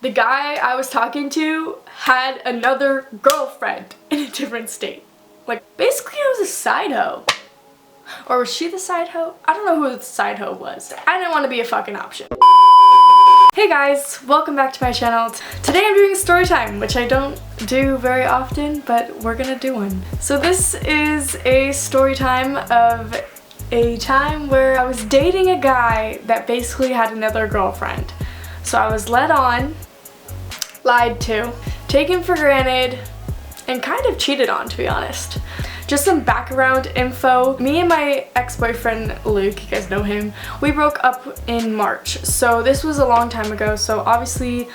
the guy I was talking to had another girlfriend in a different state. Like, basically I was a side hoe. Or was she the side hoe? I don't know who the side hoe was. I didn't want to be a fucking option. Hey guys, welcome back to my channel. Today I'm doing story time, which I don't do very often, but we're gonna do one. So this is a story time of a time where I was dating a guy that basically had another girlfriend. So I was led on, lied to, taken for granted, and kind of cheated on, to be honest. Just some background info. Me and my ex-boyfriend Luke, you guys know him, we broke up in March. So this was a long time ago. So obviously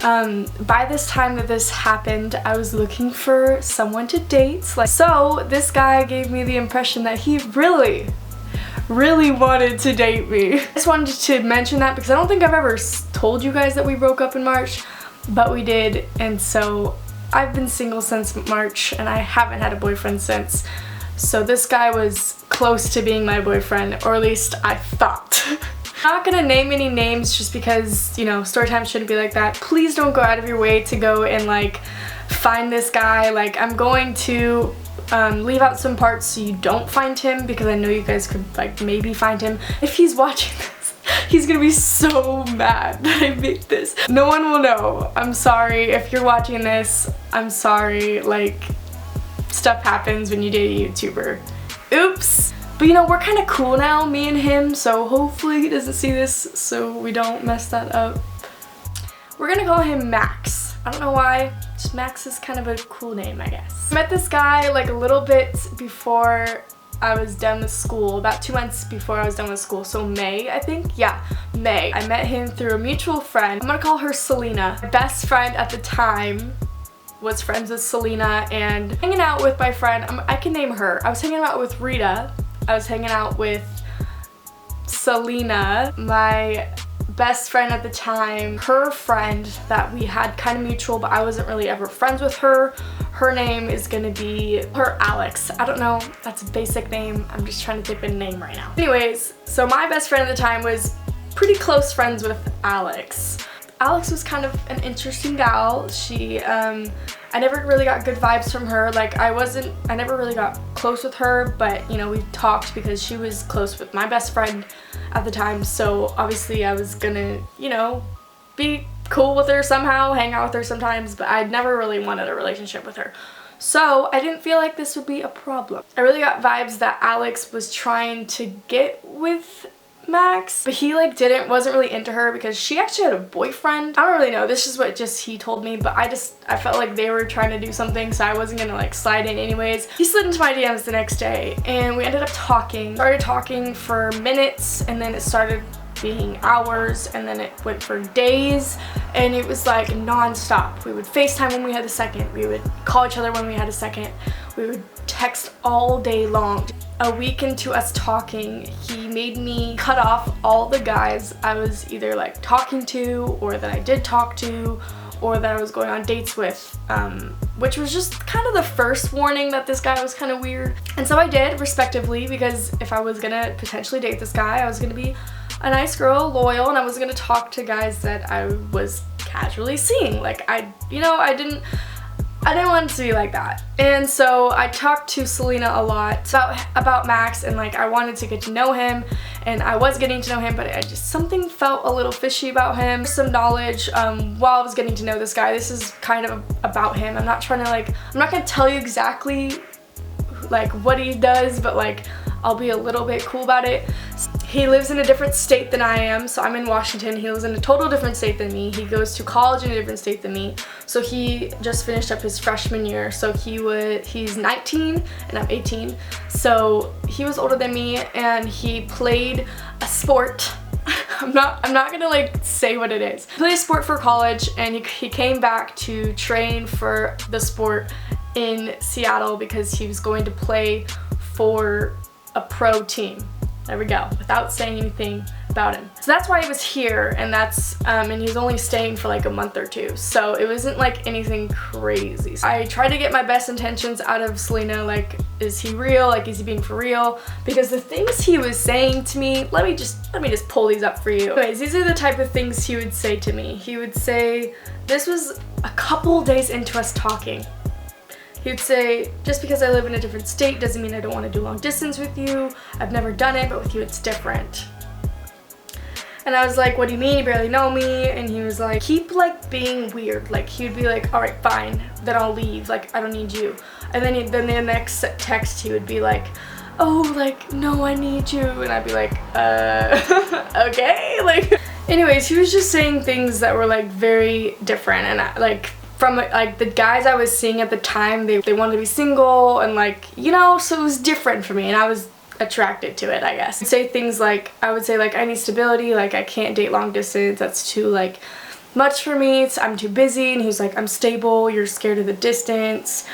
by this time that this happened, I was looking for someone to date. So this guy gave me the impression that he really wanted to date me. I just wanted to mention that because I don't think I've ever told you guys that we broke up in March, but we did, and so I've been single since March and I haven't had a boyfriend since. So this guy was close to being my boyfriend, or at least I thought. I'm not gonna name any names just because, you know, storytime shouldn't be like that. Please don't go out of your way to go and like find this guy. Like, I'm going to leave out some parts so you don't find him, because I know you guys could like maybe find him. If he's watching this, he's gonna be so mad that I made this. No one will know. I'm sorry if you're watching this. I'm sorry. Like, stuff happens when you date a YouTuber. Oops. But you know, we're kind of cool now, me and him, so hopefully he doesn't see this so we don't mess that up. We're gonna call him Max. I don't know why. Just Max is kind of a cool name, I guess. I met this guy like a little bit before I was done with school, about 2 months before I was done with school, so May, I think? Yeah, May. I met him through a mutual friend. I'm gonna call her Selena. My best friend at the time was friends with Selena, and hanging out with my friend, I can name her. I was hanging out with Rita. I was hanging out with Selena, my best friend at the time, her friend that we had kind of mutual, but I wasn't really ever friends with her. Her name is gonna be Alex. I don't know, that's a basic name. I'm just trying to type in a name right now. Anyways, so my best friend at the time was pretty close friends with Alex. Alex was kind of an interesting gal. I never really got good vibes from her. Like, I never really got close with her, but you know, we talked because she was close with my best friend at the time, so obviously I was gonna, you know, be cool with her somehow, hang out with her sometimes, but I'd never really wanted a relationship with her. So I didn't feel like this would be a problem. I really got vibes that Alex was trying to get with Max, but he like wasn't really into her because she actually had a boyfriend. I don't really know, this is what he told me, but I felt like they were trying to do something, so I wasn't gonna like slide in anyways. He slid into my DMs the next day and we ended up talking. Started talking for minutes, and then it started being hours, and then it went for days, and it was like non-stop. We would FaceTime when we had a second, we would call each other when we had a second, we would text all day long. A week into us talking, he made me cut off all the guys I was either like talking to, or that I did talk to, or that I was going on dates with, which was just kind of the first warning that this guy was kind of weird. And so I did, respectively, because if I was gonna potentially date this guy, I was gonna be a nice girl, loyal, and I wasn't gonna talk to guys that I was casually seeing. Like, I didn't want it to be like that. And so I talked to Selena a lot about Max, and like I wanted to get to know him, and I was getting to know him, but something felt a little fishy about him. Some knowledge while I was getting to know this guy. This is kind of about him. I'm not gonna tell you exactly like what he does, but like I'll be a little bit cool about it. He lives in a different state than I am, so I'm in Washington. He lives in a total different state than me. He goes to college in a different state than me. So he just finished up his freshman year. So he's 19 and I'm 18. So he was older than me, and he played a sport. I'm not gonna like say what it is. He played a sport for college, and he came back to train for the sport in Seattle because he was going to play for a pro team. There we go, without saying anything about him. So that's why he was here, and and he's only staying for like a month or two. So it wasn't like anything crazy. So I tried to get my best intentions out of Selena, like, is he real? Like, is he being for real? Because the things he was saying to me, let me just pull these up for you. Anyways, these are the type of things he would say to me. He would say, this was a couple days into us talking. He would say, just because I live in a different state doesn't mean I don't want to do long distance with you. I've never done it, but with you it's different. And I was like, what do you mean? You barely know me. And he was like, keep like being weird. Like, he would be like, all right, fine, then I'll leave. Like, I don't need you. And then the next text he would be like, oh, like, no, I need you. And I'd be like, okay. Like, anyways, he was just saying things that were like very different. And like, from like the guys I was seeing at the time, they wanted to be single and like, you know, so it was different for me. And I was attracted to it, I guess. I'd say things like, I would say like, I need stability, like I can't date long distance, that's too like much for me, I'm too busy. And he was like, I'm stable, you're scared of the distance.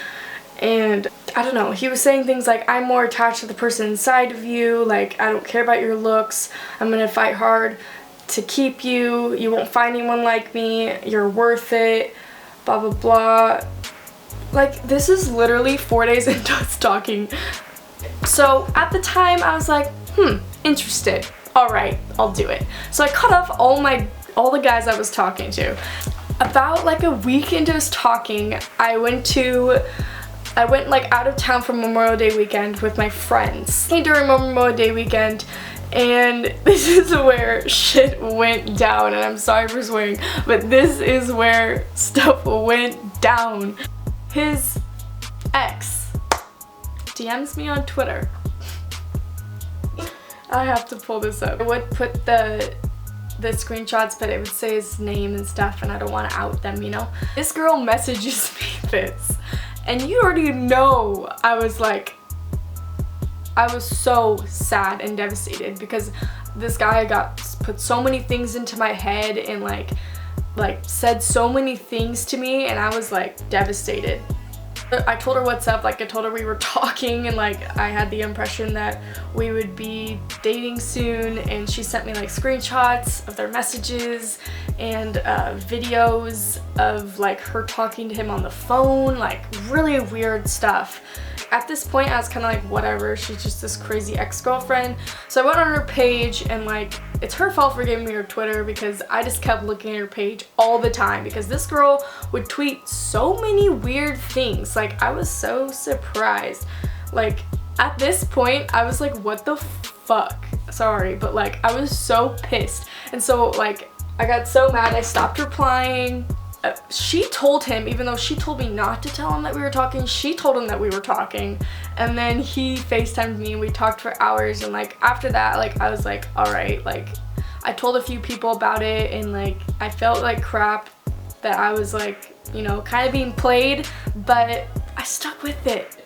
And I don't know, he was saying things like, I'm more attached to the person inside of you, like I don't care about your looks, I'm gonna fight hard to keep you, you won't find anyone like me, you're worth it, blah blah blah. Like, this is literally 4 days into us talking. So at the time I was like, interested. Alright, I'll do it. So I cut off all the guys I was talking to. About like a week into us talking, I went like out of town for Memorial Day weekend with my friends. During Memorial Day weekend, and this is where shit went down, and I'm sorry for swearing, but this is where stuff went down. His ex DMs me on Twitter. I have to pull this up. I would put the screenshots, but it would say his name and stuff, and I don't want to out them, you know? This girl messages me this, and you already know I was so sad and devastated because this guy put so many things into my head and like said so many things to me, and I was like devastated. I told her what's up, like I told her we were talking, and like I had the impression that we would be dating soon, and she sent me like screenshots of their messages and videos of like her talking to him on the phone, like really weird stuff. At this point I was kind of like, whatever, she's just this crazy ex-girlfriend. So I went on her page, and like, it's her fault for giving me her Twitter because I just kept looking at her page all the time because this girl would tweet so many weird things. Like, I was so surprised. Like, at this point I was like, what the fuck? Sorry, but like I was so pissed. And so like I got so mad I stopped replying. She told him, even though she told me not to tell him that we were talking, she told him that we were talking. And then he FaceTimed me and we talked for hours, and like after that, like I was like, alright, like I told a few people about it, and like I felt like crap that I was like, you know, kind of being played, but I stuck with it.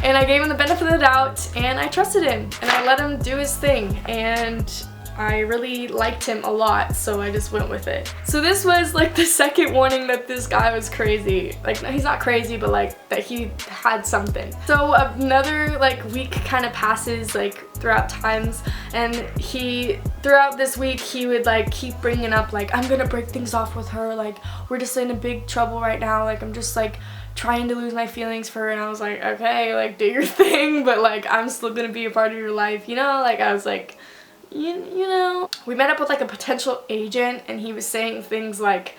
And I gave him the benefit of the doubt, and I trusted him, and I let him do his thing, and I really liked him a lot, so I just went with it. So this was like the second warning that this guy was crazy. Like, no, he's not crazy, but like that he had something. So another like week kind of passes like throughout times, and throughout this week he would like keep bringing up like, I'm gonna break things off with her, like we're just in a big trouble right now, like I'm just like trying to lose my feelings for her. And I was like, okay, like do your thing, but like I'm still gonna be a part of your life, you know? Like I was like, you know. We met up with like a potential agent, and he was saying things like,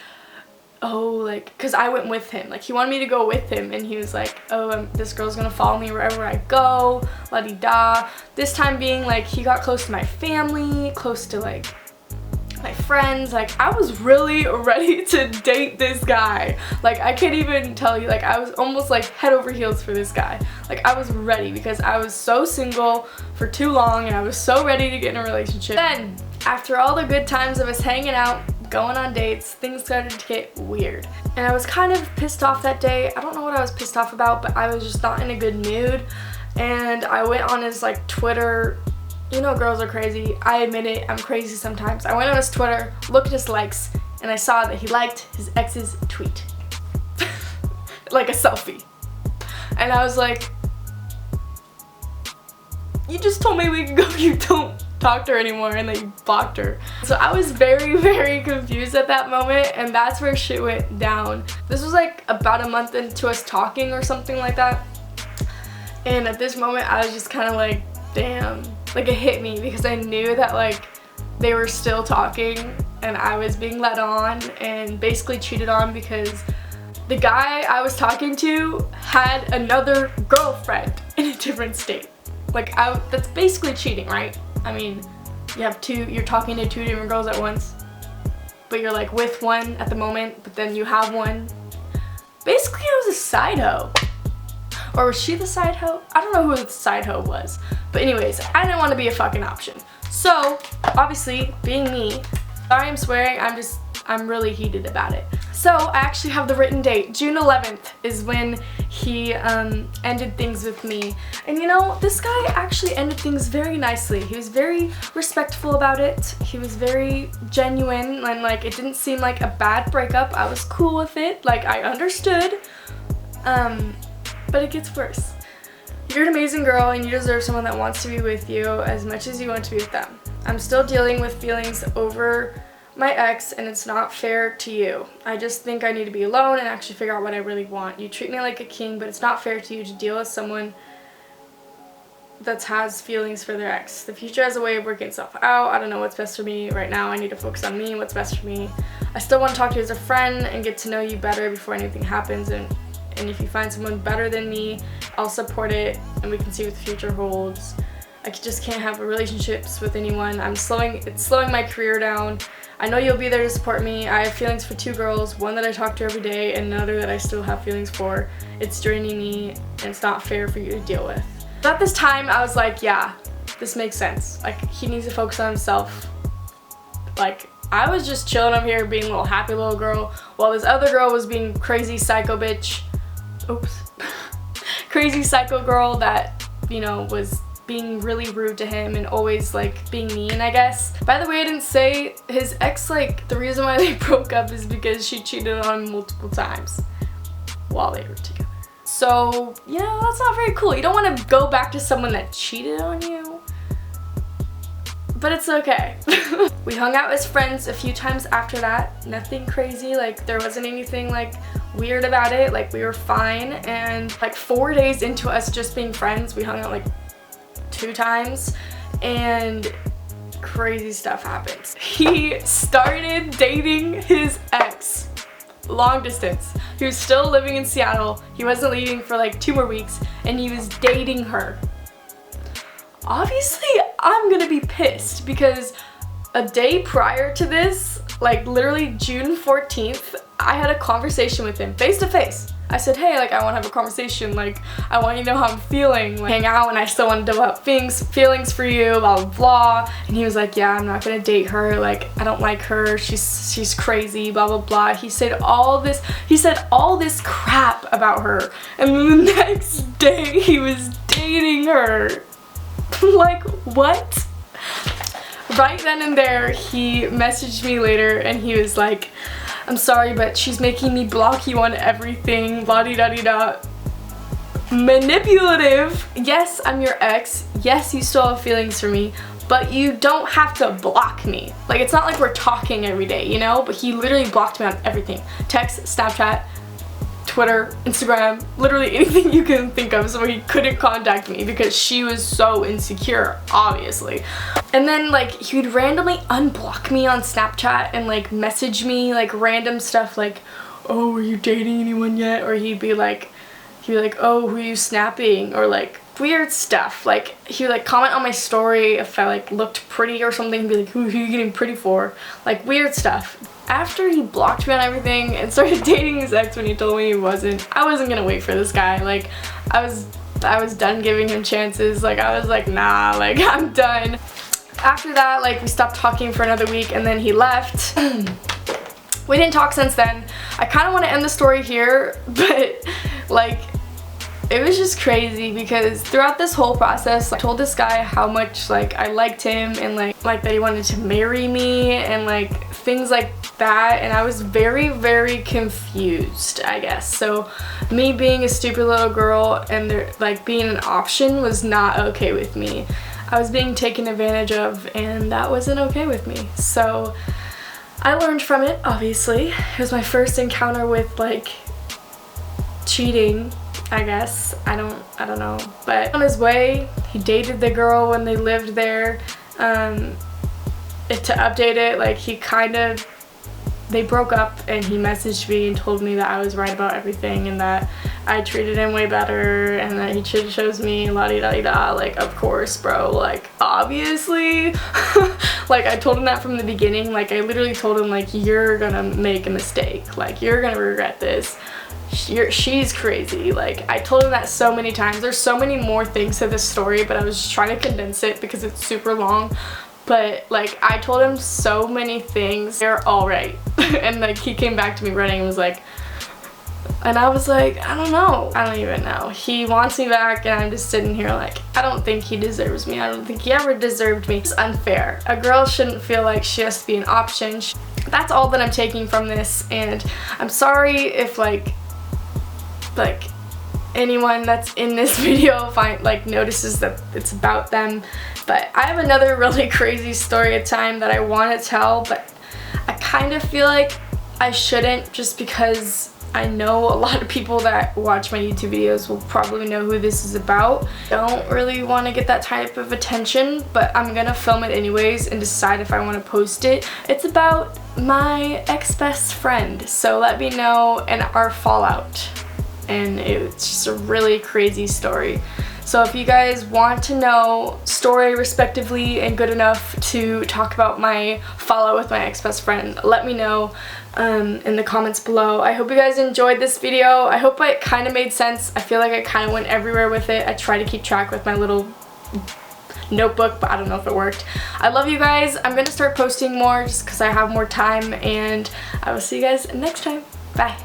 oh, like, because I went with him, like he wanted me to go with him, and he was like, oh, this girl's gonna follow me wherever I go, la-di-da. This time being like, he got close to my family, close to like my friends. Like I was really ready to date this guy. Like I can't even tell you, like I was almost like head over heels for this guy. Like I was ready because I was so single for too long, and I was so ready to get in a relationship. Then after all the good times of us hanging out, going on dates, things started to get weird, and I was kind of pissed off that day. I don't know what I was pissed off about, but I was just not in a good mood, and I went on his like Twitter. You know, girls are crazy. I admit it, I'm crazy sometimes. I went on his Twitter, looked at his likes, and I saw that he liked his ex's tweet. Like a selfie. And I was like, you just told me we could go, you don't talk to her anymore and they blocked her. So I was very, very confused at that moment, and that's where shit went down. This was like about a month into us talking or something like that. And at this moment I was just kind of like, damn, like it hit me because I knew that like they were still talking and I was being led on and basically cheated on because the guy I was talking to had another girlfriend in a different state. Like, that's basically cheating, right? I mean, you're talking to 2 different girls at once, but you're like with one at the moment, but then you have one. Basically, I was a side hoe. Or was she the side hoe? I don't know who the side hoe was. But anyways, I didn't want to be a fucking option. So, obviously, being me, sorry I'm swearing, I'm really heated about it. So I actually have the written date. June 11th is when he ended things with me. And you know, this guy actually ended things very nicely. He was very respectful about it. He was very genuine and like it didn't seem like a bad breakup. I was cool with it. Like I understood. But it gets worse. You're an amazing girl and you deserve someone that wants to be with you as much as you want to be with them. I'm still dealing with feelings over my ex and it's not fair to you. I just think I need to be alone and actually figure out what I really want. You treat me like a king, but it's not fair to you to deal with someone that has feelings for their ex. The future has a way of working itself out. I don't know what's best for me right now. I need to focus on me, what's best for me. I still want to talk to you as a friend and get to know you better before anything happens, and if you find someone better than me, I'll support it and we can see what the future holds. I just can't have relationships with anyone. It's slowing my career down. I know you'll be there to support me. I have feelings for 2 girls, one that I talk to every day and another that I still have feelings for. It's draining me and it's not fair for you to deal with. But at this time, I was like, yeah, this makes sense. Like, he needs to focus on himself. Like, I was just chilling up here being a little happy little girl while this other girl was being crazy psycho bitch. Oops. Crazy psycho girl that, you know, was being really rude to him and always like being mean, I guess. By the way, I didn't say his ex, like the reason why they broke up is because she cheated on him multiple times while they were together. So, you know, that's not very cool. You don't want to go back to someone that cheated on you. But it's okay. We hung out as friends a few times after that. Nothing crazy, like there wasn't anything like weird about it. Like we were fine, and like 4 days into us just being friends, we hung out like 2 times and crazy stuff happened. He started dating his ex. Long distance. He was still living in Seattle. He wasn't leaving for like 2 more weeks and he was dating her. Obviously, I'm gonna be pissed because a day prior to this, like literally June 14th, I had a conversation with him face to face. I said, hey, like I want to have a conversation, like I want you to know how I'm feeling, like hang out, and I still want to develop feelings for you, blah blah blah. And he was like, yeah, I'm not gonna date her, like I don't like her, she's crazy, blah blah blah. He said all this crap about her, and then the next day he was dating her. Like, what? Right then and there, he messaged me later and he was like, I'm sorry, but she's making me block you on everything, blah-de-da-de-da. Manipulative. Yes, I'm your ex. Yes, you still have feelings for me, but you don't have to block me. Like, it's not like we're talking every day, you know? But he literally blocked me on everything. Text, Snapchat, Twitter, Instagram, literally anything you can think of, so he couldn't contact me because she was so insecure, obviously. And then like he would randomly unblock me on Snapchat and like message me like random stuff like, oh, are you dating anyone yet? Or he'd be like, oh, who are you snapping? Or like weird stuff. Like he would like comment on my story if I like looked pretty or something, and be like, who are you getting pretty for? Like weird stuff. After he blocked me on everything and started dating his ex when he told me he wasn't, I wasn't gonna wait for this guy. Like I was done giving him chances. Like I was like, nah, like I'm done. After that, like we stopped talking for another week and then he left. We didn't talk since then. I kind of want to end the story here, but like it was just crazy because throughout this whole process, I told this guy how much like I liked him and like that he wanted to marry me and like things like that, and I was very, very confused, I guess. So me being a stupid little girl and there like being an option was not okay with me. I was being taken advantage of, and that wasn't okay with me. So I learned from it, obviously. It was my first encounter with like cheating, I guess. I don't know. But on his way, he dated the girl when they lived there. To update it, like they broke up, and he messaged me and told me that I was right about everything and that I treated him way better and that he chose me, la-di-da-di-da. Like, of course, bro, like, obviously. Like, I told him that from the beginning. Like, I literally told him, like, you're gonna make a mistake. Like, you're gonna regret this. She's crazy. Like, I told him that so many times. There's so many more things to this story, but I was just trying to condense it because it's super long. But like, I told him so many things. They're all right. And like, he came back to me running and was like, and I was like, I don't know. I don't even know. He wants me back, and I'm just sitting here like, I don't think he deserves me. I don't think he ever deserved me. It's unfair. A girl shouldn't feel like she has to be an option. That's all that I'm taking from this, and I'm sorry if like anyone that's in this video notices that it's about them. But I have another really crazy story time that I want to tell, but I kind of feel like I shouldn't, just because I know a lot of people that watch my YouTube videos will probably know who this is about. Don't really want to get that type of attention, but I'm gonna film it anyways and decide if I want to post it. It's about my ex-best friend, so let me know and our fallout. And it's just a really crazy story. So if you guys want to know story respectively and good enough to talk about my fallout with my ex-best friend, let me know in the comments below. I hope you guys enjoyed this video. I hope it kind of made sense. I feel like I kind of went everywhere with it. I try to keep track with my little notebook, but I don't know if it worked. I love you guys. I'm gonna start posting more just because I have more time, and I will see you guys next time. Bye.